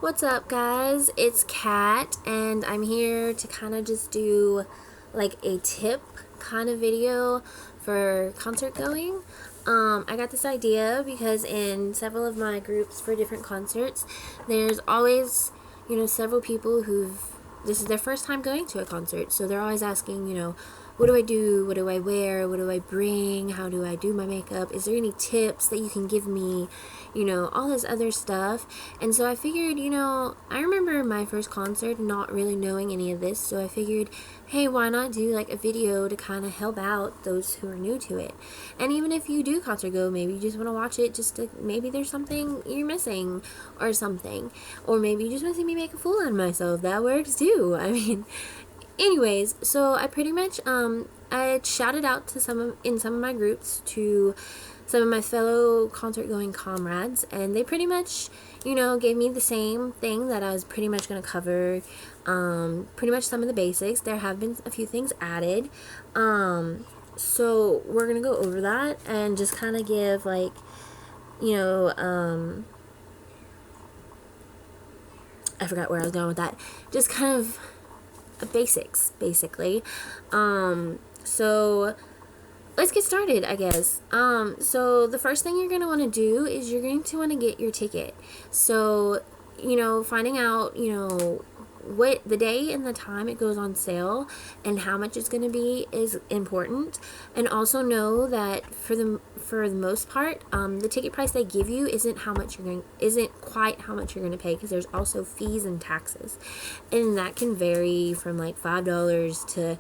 What's up, guys? It's Kat, and I'm here to kind of just do like a tip kind of video for concert going. I got this idea because in several of my groups for different concerts, there's always, several people this is their first time going to a concert, so they're always asking, what do I do? What do I wear? What do I bring? How do I do my makeup? Is there any tips that you can give me? All this other stuff. And so I figured, I remember my first concert not really knowing any of this. So I figured, hey, why not do like a video to kind of help out those who are new to it? And even if you do concert go, maybe you just want to watch it just to, maybe there's something you're missing or something. Or maybe you just want to see me make a fool out of myself. That works too. Anyways, so I pretty much I shouted out to in some of my groups to some of my fellow concert going comrades, and they pretty much gave me the same thing that I was pretty much going to cover, pretty much some of the basics. There have been a few things added, so we're going to go over that and just kind of give like I forgot where I was going with that, just kind of basics basically. So let's get started, I guess. So the first thing you're going to want to do is you're going to want to get your ticket. So finding out what the day and the time it goes on sale and how much it's going to be is important. And also know that for the most part, the ticket price they give you isn't quite how much you're going to pay, because there's also fees and taxes, and that can vary from like $5 to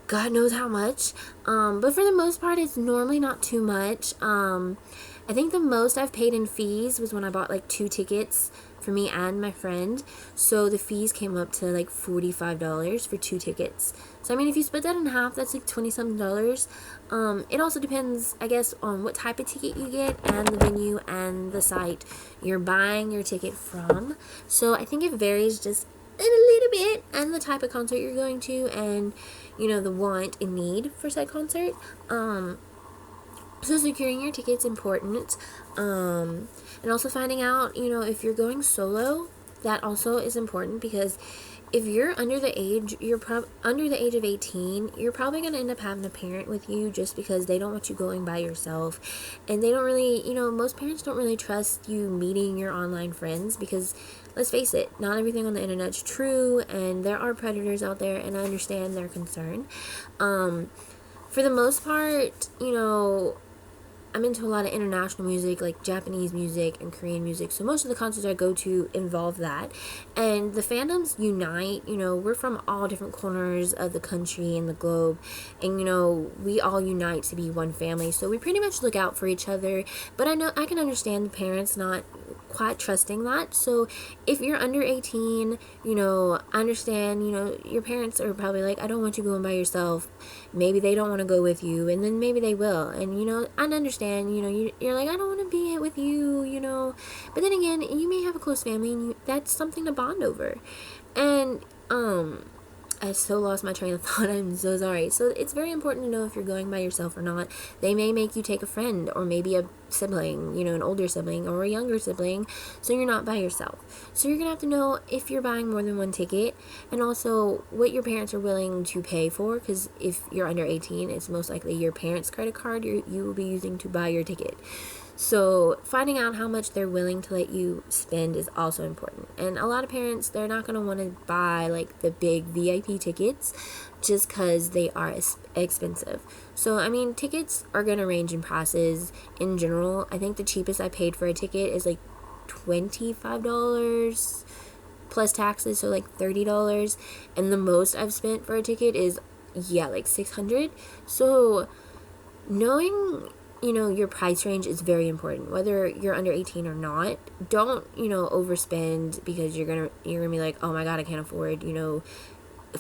God knows how much. But for the most part, it's normally not too much. I think the most I've paid in fees was when I bought like 2 tickets for me and my friend. So the fees came up to like $45 for 2 tickets. So if you split that in half, that's like $20-something. It also depends, I guess, on what type of ticket you get and the venue and the site you're buying your ticket from. So I think it varies just a little bit, and the type of concert you're going to, and the want and need for said concert. So securing your ticket's important, and also finding out if you're going solo. That also is important, because if you're under the age of 18, you're probably going to end up having a parent with you, just because they don't want you going by yourself, and they don't really, most parents don't really trust you meeting your online friends, because let's face it, not everything on the internet's true, and there are predators out there, and I understand their concern. For the most part, I'm into a lot of international music, like Japanese music and Korean music, so most of the concerts I go to involve that. And the fandoms unite, we're from all different corners of the country and the globe, and we all unite to be one family, so we pretty much look out for each other. But I can understand the parents not quite trusting that. So if you're under 18, I understand, your parents are probably like, I don't want you going by yourself. Maybe they don't want to go with you, and then maybe they will. And I understand, you're like, I don't want to be with you, but then again, you may have a close family, and that's something to bond over. And I so lost my train of thought. I'm so sorry. So it's very important to know if you're going by yourself or not. They may make you take a friend, or maybe a sibling, an older sibling or a younger sibling, so you're not by yourself. So you're going to have to know if you're buying more than one ticket, and also what your parents are willing to pay for, because if you're under 18, it's most likely your parents' credit card you will be using to buy your ticket. So finding out how much they're willing to let you spend is also important. And a lot of parents, they're not going to want to buy like the big VIP tickets just because they are expensive. So tickets are going to range in prices in general. I think the cheapest I paid for a ticket is like $25 plus taxes, so like $30. And the most I've spent for a ticket is like $600. So knowing your price range is very important, whether you're under 18 or not. Don't overspend, because you're gonna be like, oh my god, I can't afford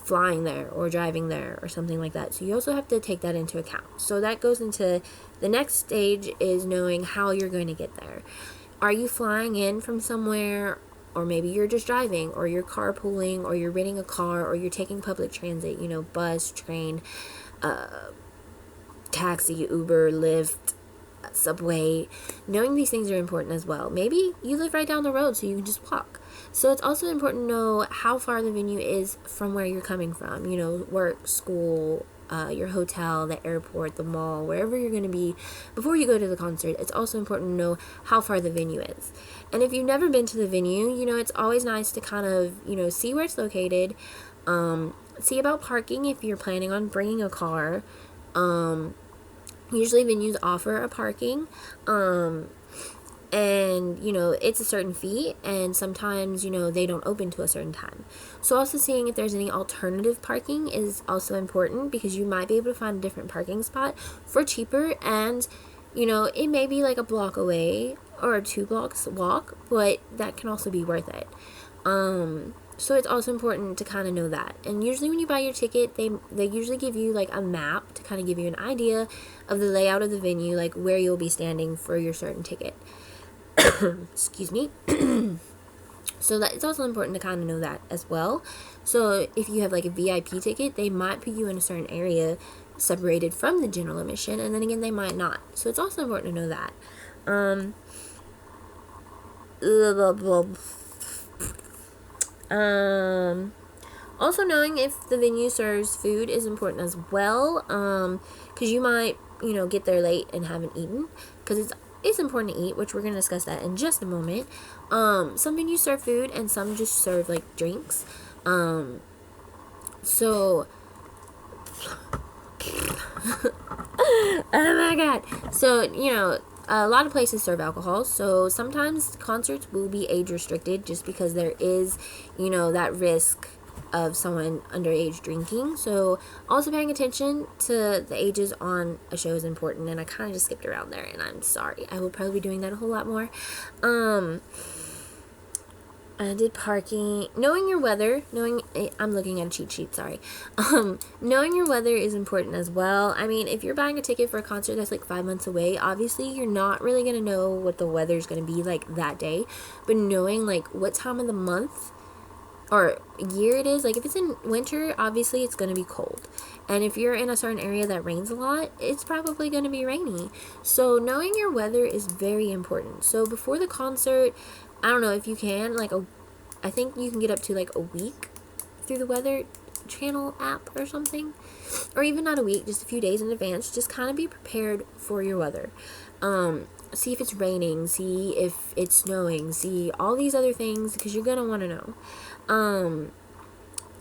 flying there or driving there or something like that. So you also have to take that into account. So that goes into the next stage, is knowing how you're going to get there. Are you flying in from somewhere, or maybe you're just driving, or you're carpooling, or you're renting a car, or you're taking public transit, bus, train, taxi, Uber, Lyft, Subway. Knowing these things are important as well. Maybe you live right down the road, so you can just walk. So it's also important to know how far the venue is from where you're coming from, you know, work, school, your hotel, the airport, the mall, wherever you're going to be before you go to the concert. It's also important to know how far the venue is. And if you've never been to the venue, you know, it's always nice to kind of, you know, see where it's located, see about parking if you're planning on bringing a car. Usually venues offer a parking, and you know it's a certain fee, and sometimes you know they don't open to a certain time. So also seeing if there's any alternative parking is also important, because you might be able to find a different parking spot for cheaper, and you know it may be like a block away or 2 blocks walk, but that can also be worth it. So it's also important to kind of know that. And usually when you buy your ticket, they usually give you like a map to kind of give you an idea of the layout of the venue, like where you'll be standing for your certain ticket. Excuse me. So that it's also important to kind of know that as well. So if you have like a VIP ticket, they might put you in a certain area separated from the general admission, and then again they might not. So it's also important to know that. Also knowing if the venue serves food is important as well, because you might, you know, get there late and haven't eaten, because it's important to eat, which we're going to discuss that in just a moment. Some venues serve food and some just serve like drinks. So oh my god. So, you know, a lot of places serve alcohol, so sometimes concerts will be age restricted just because there is, you know, that risk of someone underage drinking. So also paying attention to the ages on a show is important, and I kind of just skipped around there, and I'm sorry. I will probably be doing that a whole lot more. I did parking. Knowing your weather, I'm looking at a cheat sheet, sorry. Knowing your weather is important as well. I mean, if you're buying a ticket for a concert that's like 5 months away, obviously you're not really going to know what the weather's going to be like that day. But knowing like what time of the month or year it is, like if it's in winter, obviously it's going to be cold. And if you're in a certain area that rains a lot, it's probably going to be rainy. So knowing your weather is very important. So before the concert, I don't know if you can, like, I think you can get up to like a week through the Weather Channel app or something, or even not a week, just a few days in advance. Just kind of be prepared for your weather. See if it's raining, see if it's snowing, see all these other things, because you're gonna want to know.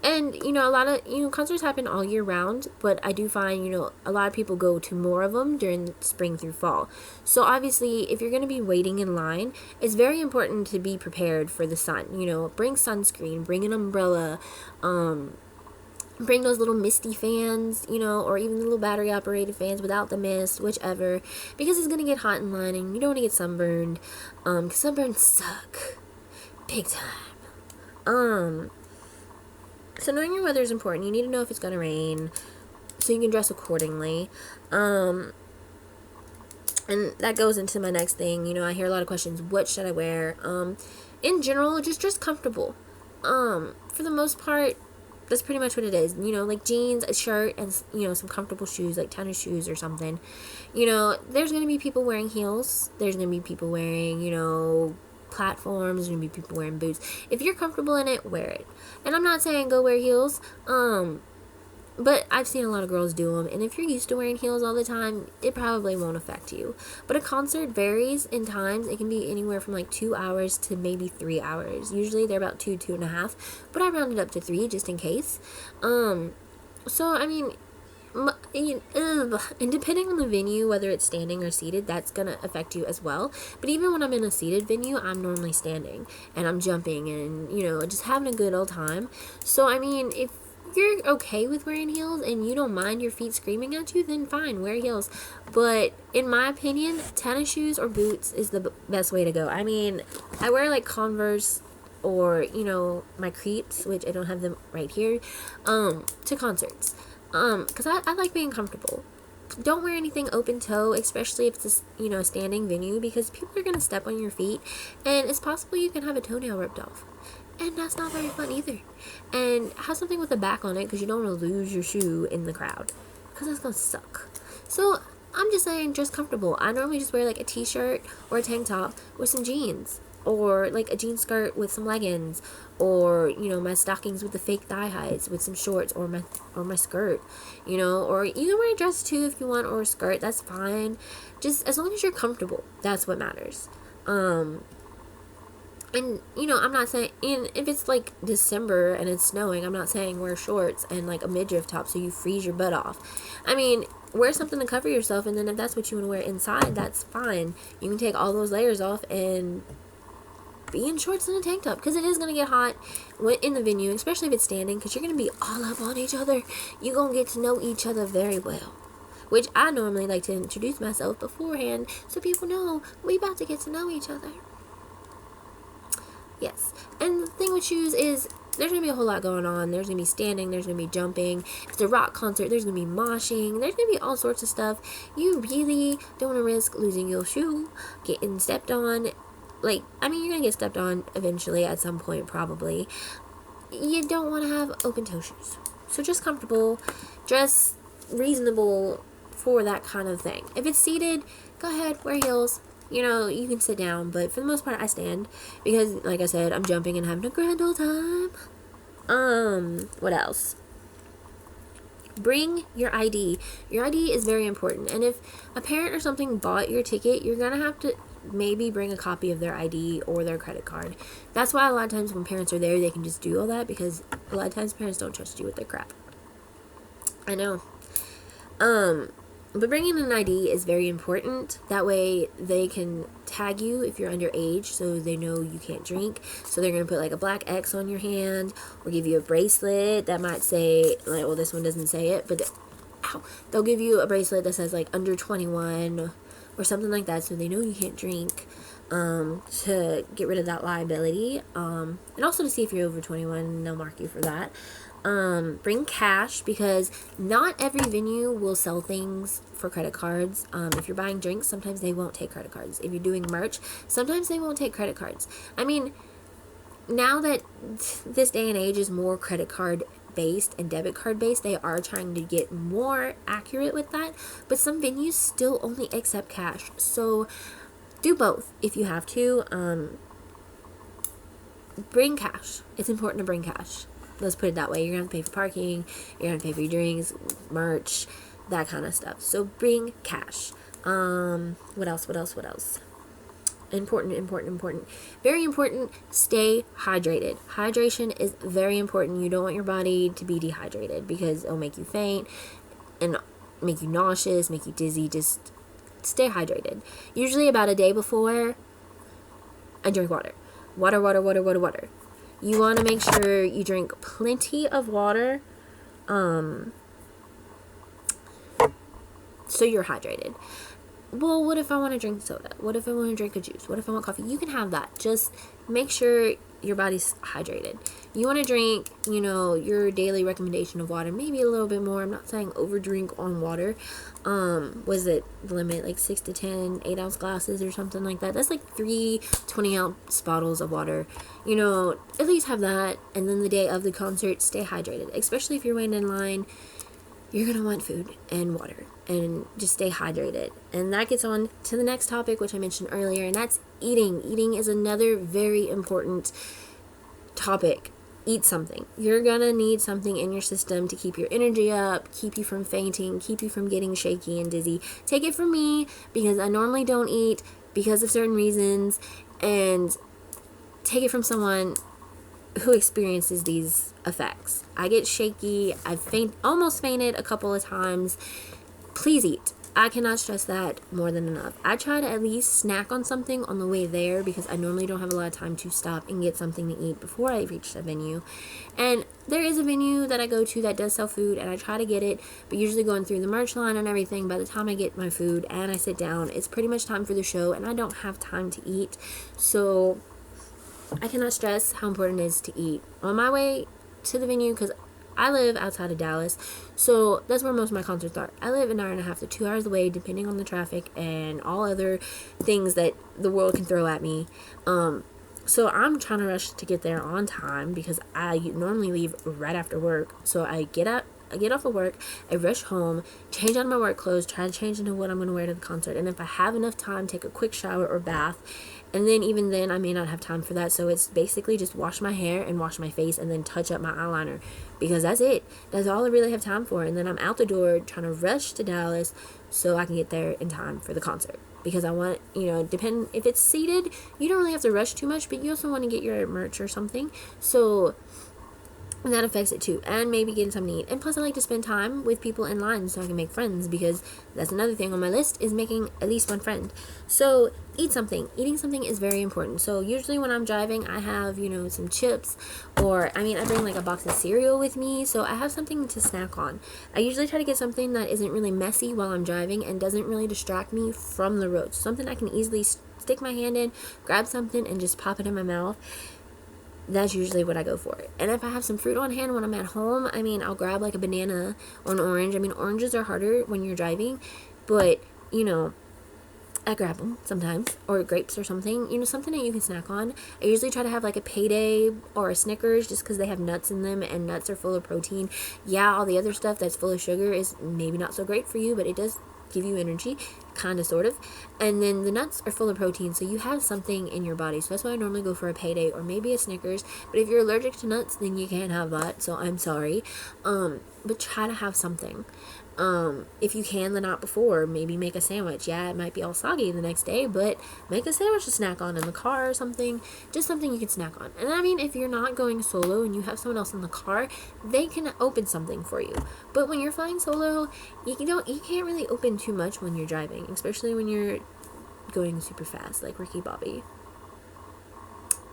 And, you know, a lot of, you know, concerts happen all year round, but I do find, you know, a lot of people go to more of them during spring through fall. So obviously, if you're going to be waiting in line, it's very important to be prepared for the sun. You know, bring sunscreen, bring an umbrella, bring those little misty fans, you know, or even the little battery operated fans without the mist, whichever, because it's going to get hot in line and you don't want to get sunburned, because sunburns suck. Big time. So knowing your weather is important. You need to know if it's going to rain so you can dress accordingly. And that goes into my next thing. You know, I hear a lot of questions. What should I wear? In general, just dress comfortable. For the most part, that's pretty much what it is. You know, like jeans, a shirt, and, you know, some comfortable shoes, like tennis shoes or something. You know, there's going to be people wearing heels. There's going to be people wearing, you know, platforms. There's going to be people wearing boots. If you're comfortable in it, wear it. And I'm not saying go wear heels, but I've seen a lot of girls do them, and if you're used to wearing heels all the time, it probably won't affect you. But a concert varies in times. It can be anywhere from like 2 hours to maybe 3 hours. Usually they're about 2.5, but I rounded up to 3 just in case. So I mean, and depending on the venue, whether it's standing or seated, that's gonna affect you as well. But even when I'm in a seated venue, I'm normally standing and I'm jumping and, you know, just having a good old time. So I mean, if you're okay with wearing heels and you don't mind your feet screaming at you, then fine, wear heels. But in my opinion, tennis shoes or boots is the best way to go. I mean, I wear like Converse or, you know, my Creeps, which I don't have them right here, to concerts. Because I like being comfortable. Don't wear anything open toe, especially if it's a, you know, standing venue, because people are going to step on your feet, and it's possible you can have a toenail ripped off. And that's not very fun either. And have something with a back on it, because you don't want to lose your shoe in the crowd, because that's going to suck. So, I'm just saying, just comfortable. I normally just wear like a t-shirt or a tank top with some jeans, or like a jean skirt with some leggings, or my stockings with the fake thigh highs with some shorts, or my skirt, or you can wear a dress too if you want, or a skirt. That's fine. Just as long as you're comfortable, that's what matters. And I'm not saying, and if it's like December and it's snowing, I'm not saying wear shorts and like a midriff top so you freeze your butt off. I mean, wear something to cover yourself, and then if that's what you want to wear inside, that's fine. You can take all those layers off and be in shorts and a tank top, because it is going to get hot in the venue, especially if it's standing, because you're going to be all up on each other. You're going to get to know each other very well, which I normally like to introduce myself beforehand so people know we about to get to know each other. Yes. And the thing with shoes is there's going to be a whole lot going on. There's going to be standing. There's going to be jumping. If it's a rock concert, there's going to be moshing. There's going to be all sorts of stuff. You really don't want to risk losing your shoe, getting stepped on. You're going to get stepped on eventually at some point, probably. You don't want to have open-toe shoes. So just comfortable. Dress reasonable for that kind of thing. If it's seated, go ahead, wear heels. You can sit down, but for the most part, I stand because, like I said, I'm jumping and having a grand old time. What else? Bring your ID. Your ID is very important, and if a parent or something bought your ticket, you're gonna have to maybe bring a copy of their ID or their credit card. That's why a lot of times when parents are there, they can just do all that, because a lot of times parents don't trust you with their crap. I know. But bringing an ID is very important. That way they can tag you if you're underage, so they know you can't drink. So they're going to put like a black X on your hand, or give you a bracelet that might say, like, well, this one doesn't say it, but they'll give you a bracelet that says like under 21 or something like that, so they know you can't drink, to get rid of that liability, and also to see if you're over 21, and they'll mark you for that. Bring cash, because not every venue will sell things for credit cards. If you're buying drinks, sometimes they won't take credit cards. If you're doing merch, sometimes they won't take credit cards. I mean, now that this day and age is more credit card based and debit card based, they are trying to get more accurate with that, but some venues still only accept cash. So do both if you have to. Bring cash. It's important to bring cash. Let's put it that way. You're going to have to pay for parking. You're going to pay for your drinks, merch, that kind of stuff. So bring cash. What else? Important. Very important. Stay hydrated. Hydration is very important. You don't want your body to be dehydrated, because it'll make you faint and make you nauseous, make you dizzy. Just stay hydrated. Usually about a day before, I drink water. Water. You want to make sure you drink plenty of water, so you're hydrated. Well, what if I want to drink soda? What if I want to drink a juice? What if I want coffee? You can have that. Just make sure your body's hydrated. You want to drink, your daily recommendation of water, maybe a little bit more. I'm not saying overdrink on water. Was it the limit, like 6 to 10 8-ounce glasses or something like that? That's like 3 20-ounce bottles of water. At least have that. And then the day of the concert, stay hydrated. Especially if you're waiting in line, you're going to want food and water. And just stay hydrated. And that gets on to the next topic, which I mentioned earlier, and that's eating. Eating is another very important topic. Eat something. You're gonna need something in your system to keep your energy up, keep you from fainting, keep you from getting shaky and dizzy. Take it from me, because I normally don't eat because of certain reasons, and take it from someone who experiences these effects. I get shaky. I've almost fainted a couple of times. Please eat. I cannot stress that more than enough. I try to at least snack on something on the way there, because I normally don't have a lot of time to stop and get something to eat before I reach the venue. And there is a venue that I go to that does sell food, and I try to get it, but usually going through the merch line and everything, by the time I get my food and I sit down, it's pretty much time for the show, and I don't have time to eat. So I cannot stress how important it is to eat. On my way to the venue, because I live outside of Dallas, so that's where most of my concerts are. I live an hour and a half to 2 hours away, depending on the traffic and all other things that the world can throw at me. So I'm trying to rush to get there on time, because I normally leave right after work. So I get up I get off of work, I rush home, change out of my work clothes, try to change into what I'm going to wear to the concert. And if I have enough time, take a quick shower or bath. And then even then, I may not have time for that. So it's basically just wash my hair and wash my face and then touch up my eyeliner. Because that's it. That's all I really have time for. And then I'm out the door trying to rush to Dallas so I can get there in time for the concert. Because I want, depending if it's seated, you don't really have to rush too much, but you also want to get your merch or something. So that affects it too. And maybe getting something to eat. And plus I like to spend time with people in line so I can make friends, because that's another thing on my list, is making at least one friend. So eat something. Eating something is very important. So usually when I'm driving, I have, some chips, or I bring like a box of cereal with me, so I have something to snack on. I usually try to get something that isn't really messy while I'm driving and doesn't really distract me from the road. Something I can easily stick my hand in, grab something, and just pop it in my mouth. That's usually what I go for. And if I have some fruit on hand when I'm at home, I'll grab like a banana or an orange. Oranges are harder when you're driving, but, I grab them sometimes, or grapes or something, something that you can snack on. I usually try to have like a Payday or a Snickers, just because they have nuts in them, and nuts are full of protein. Yeah, all the other stuff that's full of sugar is maybe not so great for you, but it does give you energy, kind of, sort of. And then the nuts are full of protein, so you have something in your body. So that's why I normally go for a Payday or maybe a Snickers. But if you're allergic to nuts, then you can't have that, so I'm sorry. But try to have something. If you can the night before, maybe make a sandwich. Yeah, it might be all soggy the next day, but make a sandwich to snack on in the car or something. Just something you can snack on. And if you're not going solo and you have someone else in the car, they can open something for you. But when you're flying solo, you can't really open too much when you're driving, especially when you're going super fast, like Ricky Bobby.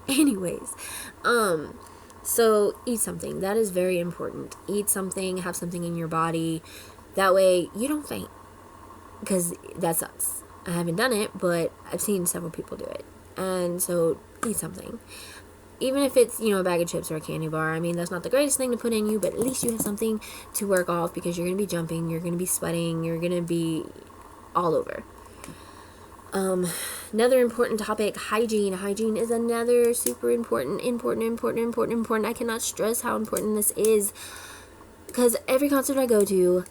Anyways, so eat something. That is very important. Eat something, have something in your body. That way you don't faint, because that sucks. I haven't done it, but I've seen several people do it. And so eat something. Even if it's, a bag of chips or a candy bar. That's not the greatest thing to put in you, but at least you have something to work off, because you're going to be jumping, you're going to be sweating, you're going to be all over. Another important topic, hygiene. Hygiene is another super important. I cannot stress how important this is, because every concert I go to,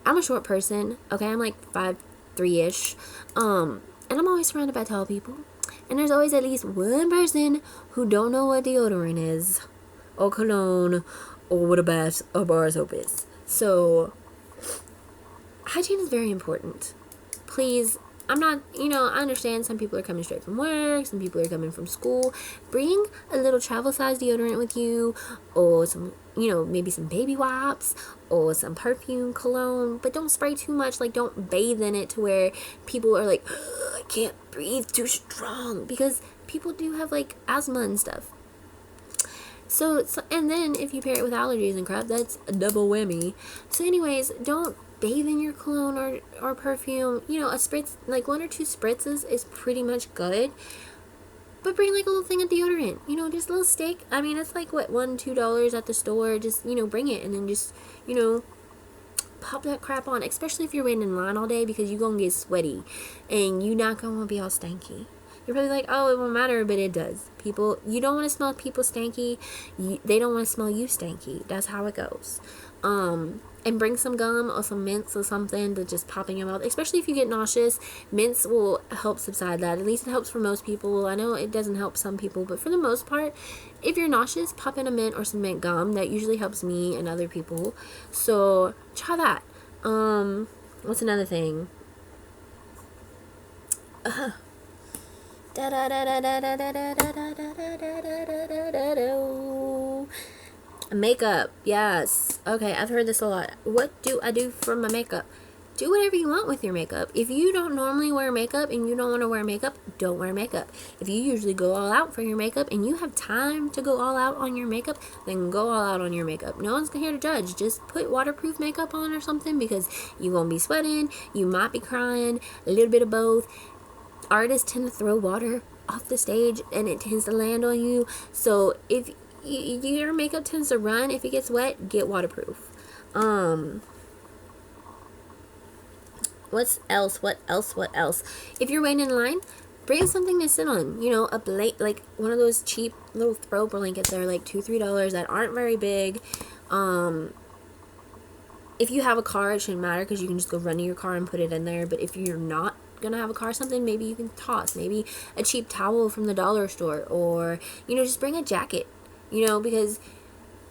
I'm a short person, okay? I'm like 5'3"-ish, and I'm always surrounded by tall people, and there's always at least one person who don't know what deodorant is, or cologne, or what a bar soap is. So hygiene is very important. Please, I understand some people are coming straight from work, some people are coming from school. Bring a little travel size deodorant with you, or some, maybe some baby wipes, or some perfume, cologne, but don't spray too much. Like, don't bathe in it to where people are like, I can't breathe too strong, because people do have like asthma and stuff. So, and then if you pair it with allergies and crap, that's a double whammy. So anyways, don't bathe in your cologne or perfume. A spritz, like 1 or 2 spritzes is pretty much good. But bring like a little thing of deodorant, just a little stick. It's like what, $1-2 at the store. Just, bring it, and then just, pop that crap on, especially if you're waiting in line all day, because you're gonna get sweaty and you're not gonna be all stanky. You're probably like, oh, it won't matter, but it does. People, you don't want to smell people stanky. They don't want to smell you stanky. That's how it goes. And bring some gum or some mints or something to just pop in your mouth. Especially if you get nauseous, mints will help subside that. At least it helps for most people. I know it doesn't help some people, but for the most part, if you're nauseous, pop in a mint or some mint gum. That usually helps me and other people. So try that. What's another thing? Makeup, yes. Okay, I've heard this a lot. What do I do for my makeup? Do whatever you want with your makeup. If you don't normally wear makeup and you don't want to wear makeup, don't wear makeup. If you usually go all out for your makeup and you have time to go all out on your makeup, then go all out on your makeup. No one's here to judge. Just put waterproof makeup on or something, because you won't be sweating, you might be crying, a little bit of both. Artists tend to throw water off the stage and it tends to land on you. So if your makeup tends to run, if it gets wet, get waterproof. What else? If you're waiting in line, bring something to sit on. Like one of those cheap little throw blankets that are like $2-3 that aren't very big. if you have a car, it shouldn't matter because you can just go run to your car and put it in there. But if you're not gonna have a car or something, maybe you can toss maybe a cheap towel from the dollar store, or just bring a jacket, because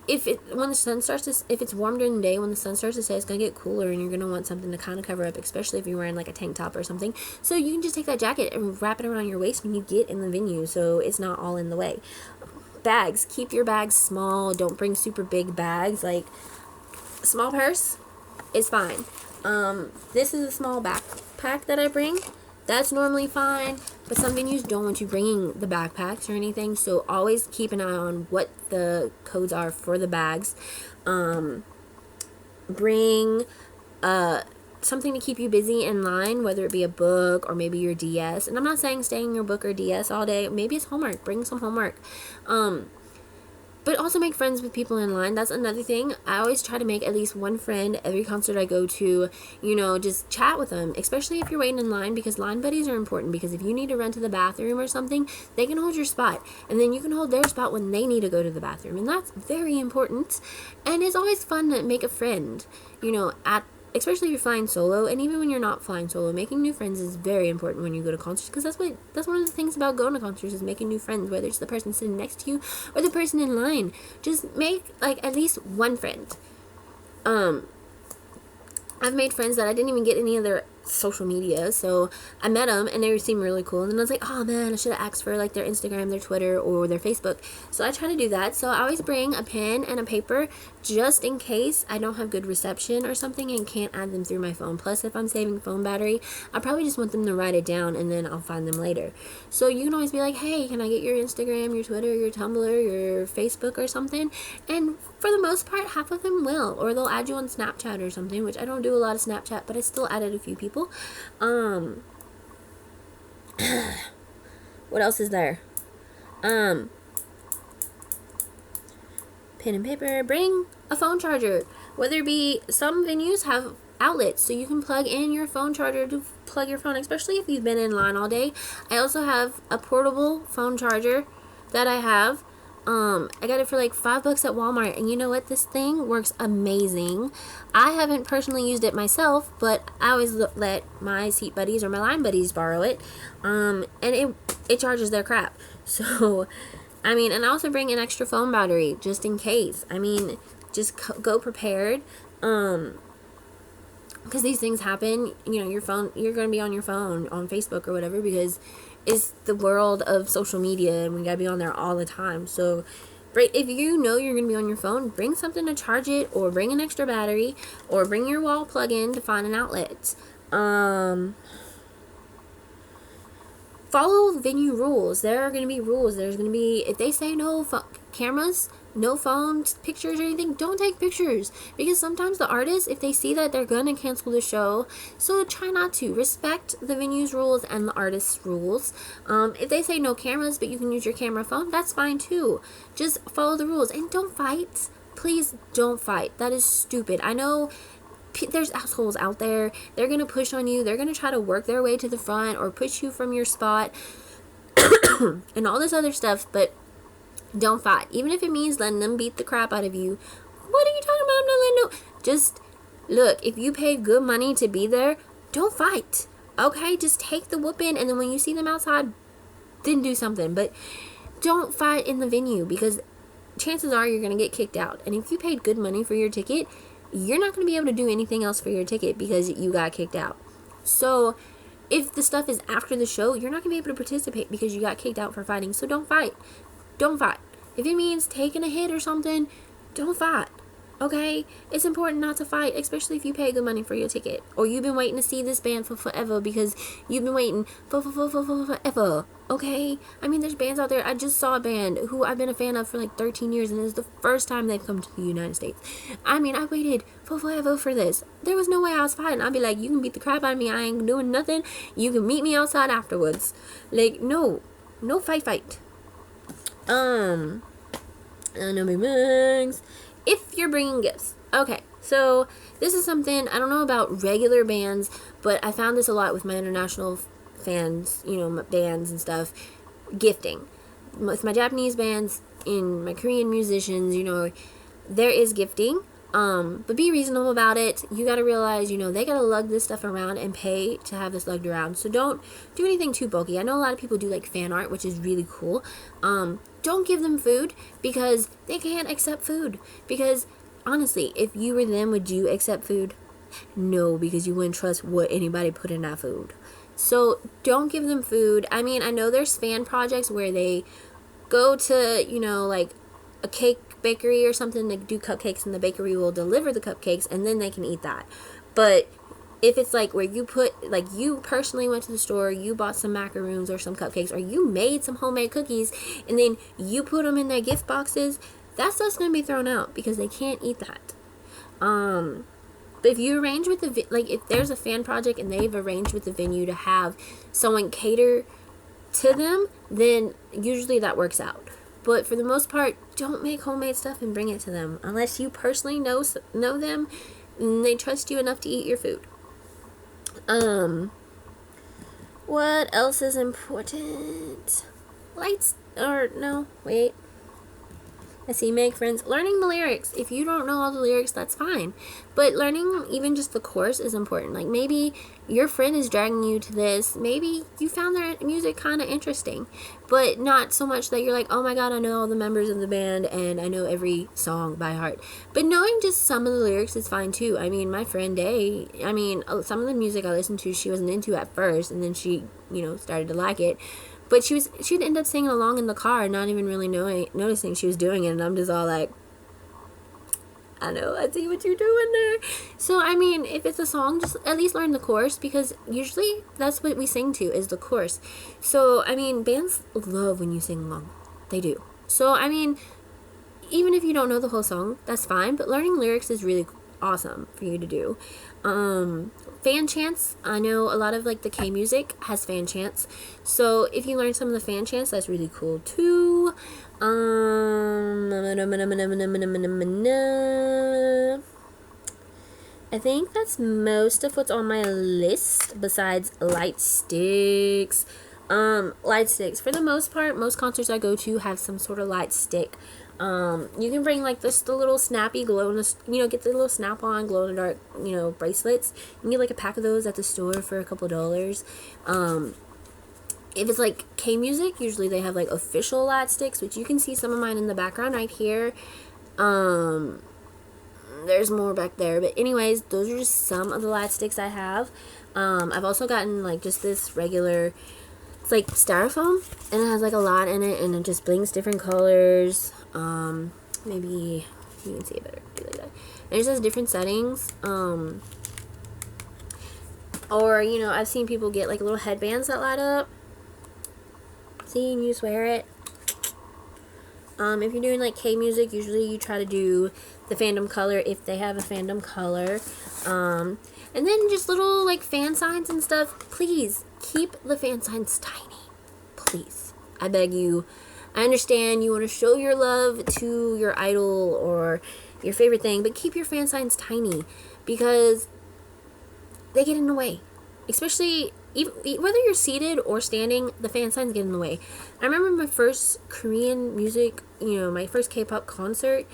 if it's warm during the day, when the sun starts to set, it's gonna get cooler, and you're gonna want something to kind of cover up, especially if you're wearing like a tank top or something. So you can just take that jacket and wrap it around your waist when you get in the venue, so it's not all in the way. Bags, keep your bags small. Don't bring super big bags. Like, small purse is fine. This is a small backpack that I bring. That's normally fine, but some venues don't want you bringing the backpacks or anything, so always keep an eye on what the codes are for the bags. Bring something to keep you busy in line, whether it be a book or maybe your DS. And I'm not saying stay in your book or DS all day. Maybe it's homework. Bring some homework. But also make friends with people in line. That's another thing. I always try to make at least one friend every concert I go to, just chat with them, especially if you're waiting in line, because line buddies are important, because if you need to run to the bathroom or something, they can hold your spot, and then you can hold their spot when they need to go to the bathroom, and that's very important. And it's always fun to make a friend, especially if you're flying solo, and even when you're not flying solo, making new friends is very important when you go to concerts, because that's one of the things about going to concerts, is making new friends, whether it's the person sitting next to you or the person in line. Just make at least one friend. I've made friends that I didn't even get any of their social media, so I met them and they seemed really cool, and then I was like, oh man, I should have asked for their Instagram, their Twitter, or their Facebook. So I try to do that. So I always bring a pen and a paper just in case I don't have good reception or something and can't add them through my phone. Plus, if I'm saving phone battery, I probably just want them to write it down and then I'll find them later. So you can always be like, hey, can I get your Instagram, your Twitter, your Tumblr, your Facebook or something? And for the most part, half of them will, or they'll add you on Snapchat or something, which I don't do a lot of Snapchat, but I still added a few people. What else is there? Pen and paper. Bring a phone charger. Whether it be, some venues have outlets, so you can plug in your phone charger to plug your phone, especially if you've been in line all day. I also have a portable phone charger that I have. I got it for $5 at Walmart, and you know what? This thing works amazing. I haven't personally used it myself, but I always let my seat buddies or my line buddies borrow it, and it charges their crap. So, and I also bring an extra phone battery just in case. Just go prepared, because these things happen. Your phone, you're going to be on your phone on Facebook or whatever, because it's the world of social media, and we gotta be on there all the time. So if you're gonna be on your phone, bring something to charge it, or bring an extra battery, or bring your wall plug-in to find an outlet. Follow venue rules. There are gonna be rules. There's gonna be, if they say no cameras, no phones, pictures, or anything, don't take pictures, because sometimes the artists, if they see that, they're gonna cancel the show. So try not to. Respect the venue's rules and the artist's rules. If they say no cameras, but you can use your camera phone, that's fine too. Just follow the rules, and don't fight. Please don't fight. That is stupid. I know there's assholes out there. They're gonna push on you. They're gonna try to work their way to the front or push you from your spot and all this other stuff, but don't fight. Even if it means letting them beat the crap out of you. What are you talking about? I'm not letting no. Just look, if you paid good money to be there, don't fight. Okay? Just take the whooping, and then when you see them outside, then do something. But don't fight in the venue, because chances are you're going to get kicked out. And if you paid good money for your ticket, you're not going to be able to do anything else for your ticket because you got kicked out. So if the stuff is after the show, you're not going to be able to participate because you got kicked out for fighting. So don't fight. Don't fight. If it means taking a hit or something, don't fight. Okay? It's important not to fight, especially if you pay good money for your ticket. Or you've been waiting to see this band for forever because you've been waiting for forever. Okay? There's bands out there. I just saw a band who I've been a fan of for 13 years, and this is the first time they've come to the United States. I waited for forever for this. There was no way I was fighting. I'd be like, you can beat the crap out of me. I ain't doing nothing. You can meet me outside afterwards. No. No fight. No big bags. If you're bringing gifts. Okay, so this is something, I don't know about regular bands, but I found this a lot with my international fans, my bands and stuff. Gifting. With my Japanese bands and my Korean musicians, there is gifting. But be reasonable about it. You got to realize, you know, they got to lug this stuff around and pay to have this lugged around. So don't do anything too bulky. I know a lot of people do like fan art, which is really cool. Don't give them food because they can't accept food. Because honestly, if you were them, would you accept food? No, because you wouldn't trust what anybody put in that food. So don't give them food. I mean, I know there's fan projects where they go to, you know, like a cake bakery or something to do cupcakes, and the bakery will deliver the cupcakes and then they can eat that. But if it's like where you put, like you personally went to the store, you bought some macaroons or some cupcakes, or you made some homemade cookies and then you put them in their gift boxes, that stuff's going to be thrown out because they can't eat that. But if you arrange with the, like if there's a fan project and they've arranged with the venue to have someone cater to them, then usually that works out. But for the most part, don't make homemade stuff and bring it to them unless you personally know them and they trust you enough to eat your food. What else is important? Lights, or no, wait. I see, make friends. Learning the lyrics. If you don't know all the lyrics, that's fine. But learning even just the chorus is important. Like maybe your friend is dragging you to this. Maybe you found their music kind of interesting. But not so much that you're like, oh my god, I know all the members of the band and I know every song by heart. But knowing just some of the lyrics is fine too. I mean, my friend Day, some of the music I listened to, she wasn't into at first. And then she, you know, started to like it. But she'd end up singing along in the car, not even really noticing she was doing it, and I'm just all like, I know, I see what you're doing there. So, I mean, if it's a song, just at least learn the chorus, because usually that's what we sing to, is the chorus. So, I mean, bands love when you sing along. They do. So, I mean, even if you don't know the whole song, that's fine, but learning lyrics is really awesome for you to do. Fan chants, I know a lot of like the K music has fan chants, so if you learn some of the fan chants, that's really cool too. I think that's most of what's on my list besides light sticks. Light sticks, for the most part, most concerts I go to have some sort of light stick. You can bring like the little snappy glow in the, you know, get the little snap-on glow in the dark, you know, bracelets. You can get like a pack of those at the store for a couple $. If it's like K music, usually they have like official light sticks, which you can see some of mine in the background right here. There's more back there, but anyways, those are just some of the light sticks I have. I've also gotten like just this regular, it's like styrofoam, and it has like a lot in it, and it just blinks different colors. Maybe you can see it better, do like that. And it just has different settings. Or, you know, I've seen people get like little headbands that light up. See, and you just wear it. If you're doing like K music, usually you try to do the fandom color if they have a fandom color. And then just little like fan signs and stuff. Please keep the fan signs tiny. Please, I beg you. I understand you want to show your love to your idol or your favorite thing, but keep your fan signs tiny because they get in the way. Especially whether you're seated or standing, the fan signs get in the way. I remember my first Korean music, you know, my first K-pop concert,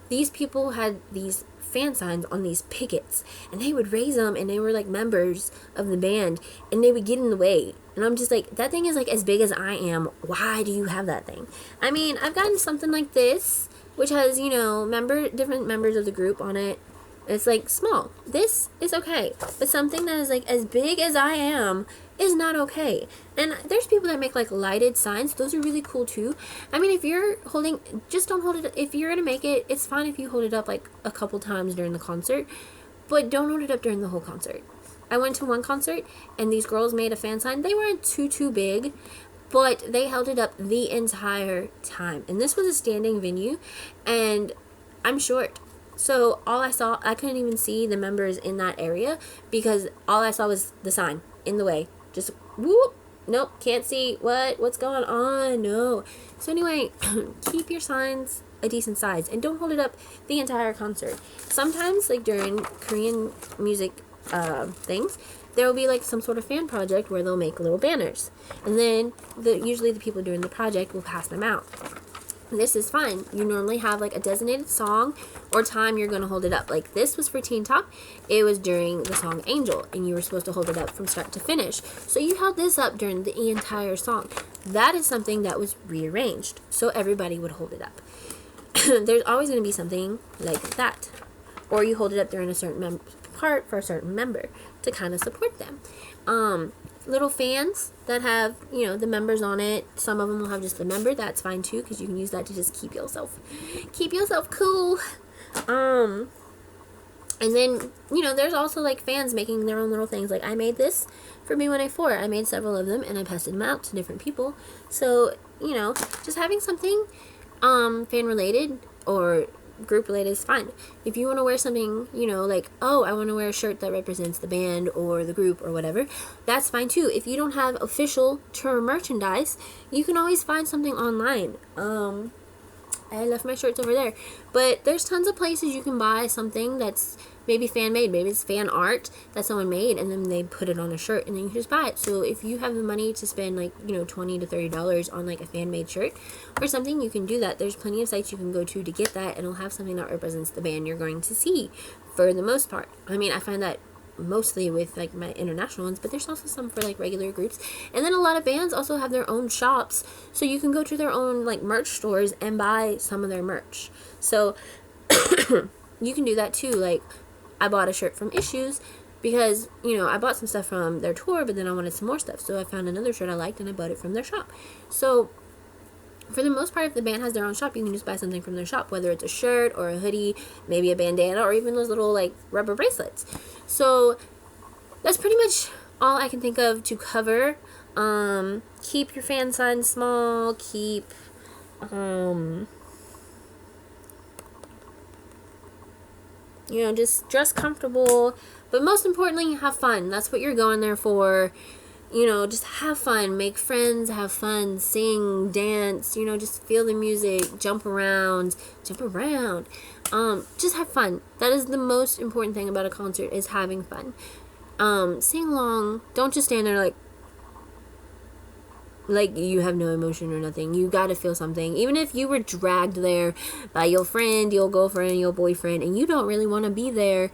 these people had these fan signs on these pickets, and they would raise them, and they were like members of the band, and they would get in the way. And I'm just like, that thing is like as big as I am. Why do you have that thing? I mean, I've gotten something like this, which has, you know, different members of the group on it. It's like small. This is okay. But something that is like as big as I am is not okay. And there's people that make like lighted signs. Those are really cool too. I mean, if you're holding, just don't hold it. If you're going to make it, it's fine if you hold it up like a couple times during the concert. But don't hold it up during the whole concert. I went to one concert and these girls made a fan sign. They weren't too big, but they held it up the entire time. And this was a standing venue, and I'm short. So all I saw, I couldn't even see the members in that area because all I saw was the sign in the way. Just whoop. Nope, can't see. What's going on? No. So anyway, keep your signs a decent size and don't hold it up the entire concert. Sometimes, like during Korean music things, there will be like some sort of fan project where they'll make little banners, and then usually the people doing the project will pass them out. this is fine. You normally have like a designated song or time you're going to hold it up. Like this was for Teen Top. It was during the song Angel, and you were supposed to hold it up from start to finish. So you held this up during the entire song. That is something that was rearranged, so everybody would hold it up. There's always going to be something like that. Or you hold it up during a certain part for a certain member to kind of support them. Little fans that have, you know, the members on it. Some of them will have just the member. That's fine too, because you can use that to just keep yourself cool. And then, you know, there's also like fans making their own little things. Like I made this for B1A4. I made several of them and I passed them out to different people. So, you know, just having something fan related or group related is fine. If you want to wear something, you know, like, oh, I want to wear a shirt that represents the band or the group or whatever, that's fine too. If you don't have official tour merchandise, you can always find something online. I left my shirts over there, but there's tons of places you can buy something that's maybe fan made. Maybe it's fan art that someone made and then they put it on a shirt and then you can just buy it. So if you have the money to spend like, you know, $20 to $30 on like a fan made shirt or something, you can do that. There's plenty of sites you can go to get that, and it'll have something that represents the band you're going to see for the most part. I mean, I find that mostly with like my international ones, but there's also some for like regular groups. And then a lot of bands also have their own shops, so you can go to their own like merch stores and buy some of their merch. So you can do that too. Like I bought a shirt from Issues because, you know, I bought some stuff from their tour, but then I wanted some more stuff, so I found another shirt I liked and I bought it from their shop. So for the most part, if the band has their own shop, you can just buy something from their shop, whether it's a shirt or a hoodie, maybe a bandana, or even those little like rubber bracelets. So that's pretty much all I can think of to cover. Keep your fan signs small. Keep you know, just dress comfortable, but most importantly, have fun. That's what you're going there for. You know, just have fun, make friends, have fun, sing, dance, you know, just feel the music, jump around, just have fun. That is the most important thing about a concert, is having fun. Sing along. Don't just stand there like you have no emotion or nothing. You gotta feel something. Even if you were dragged there by your friend, your girlfriend, your boyfriend, and you don't really want to be there,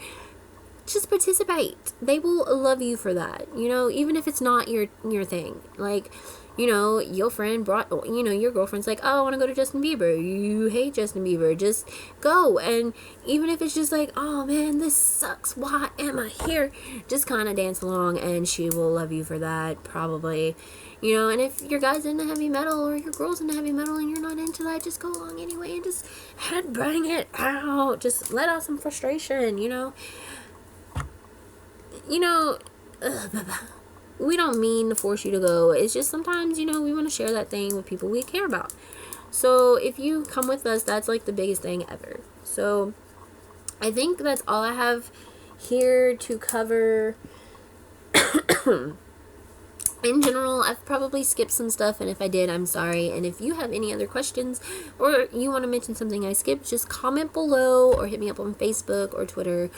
just participate. They will love you for that, you know, even if it's not your thing. Like, you know, your friend brought, you know, your girlfriend's like, oh, I want to go to Justin Bieber. You hate Justin Bieber. Just go. And even if it's just like, oh man, this sucks, why am I here? Just kind of dance along and she will love you for that, probably. You know, and if your guy's into heavy metal or your girl's into heavy metal and you're not into that, just go along anyway and just headbang it out. Just let out some frustration, you know. You know, we don't mean to force you to go. It's just sometimes, you know, we want to share that thing with people we care about. So if you come with us, that's like the biggest thing ever. So I think that's all I have here to cover. In general, I've probably skipped some stuff, and if I did, I'm sorry. And if you have any other questions or you want to mention something I skipped, just comment below or hit me up on Facebook or Twitter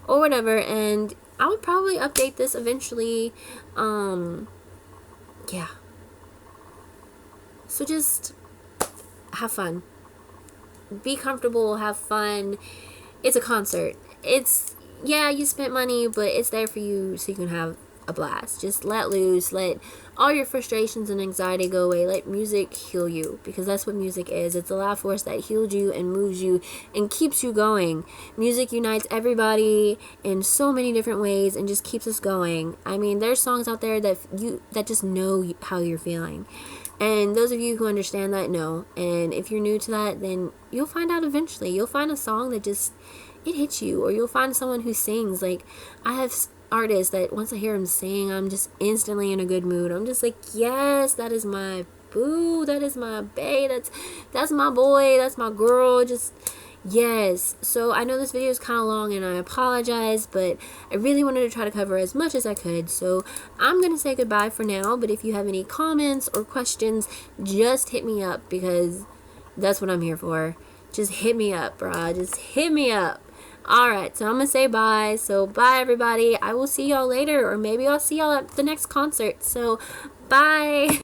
or whatever, and I would probably update this eventually. Yeah. So just have fun. Be comfortable, have fun. It's a concert. It's, yeah, you spent money, but it's there for you so you can have a blast. Just let loose. Let all your frustrations and anxiety go away. Let music heal you, because that's what music is. It's a loud force that heals you and moves you and keeps you going. Music unites everybody in so many different ways and just keeps us going. I mean, there's songs out there that just know how you're feeling. And those of you who understand that, know. And if you're new to that, then you'll find out eventually. You'll find a song that just, it hits you. Or you'll find someone who sings. Like, I have artists that once I hear them sing, I'm just instantly in a good mood. I'm just like, yes, that is my boo, that is my bae, that's my boy, that's my girl, just yes. So I know this video is kind of long and I apologize, but I really wanted to try to cover as much as I could. So I'm gonna say goodbye for now, but if you have any comments or questions, just hit me up, because that's what I'm here for. Just hit me up, bruh, just hit me up. Alright, so I'm going to say bye. So bye, everybody. I will see y'all later, or maybe I'll see y'all at the next concert. So bye.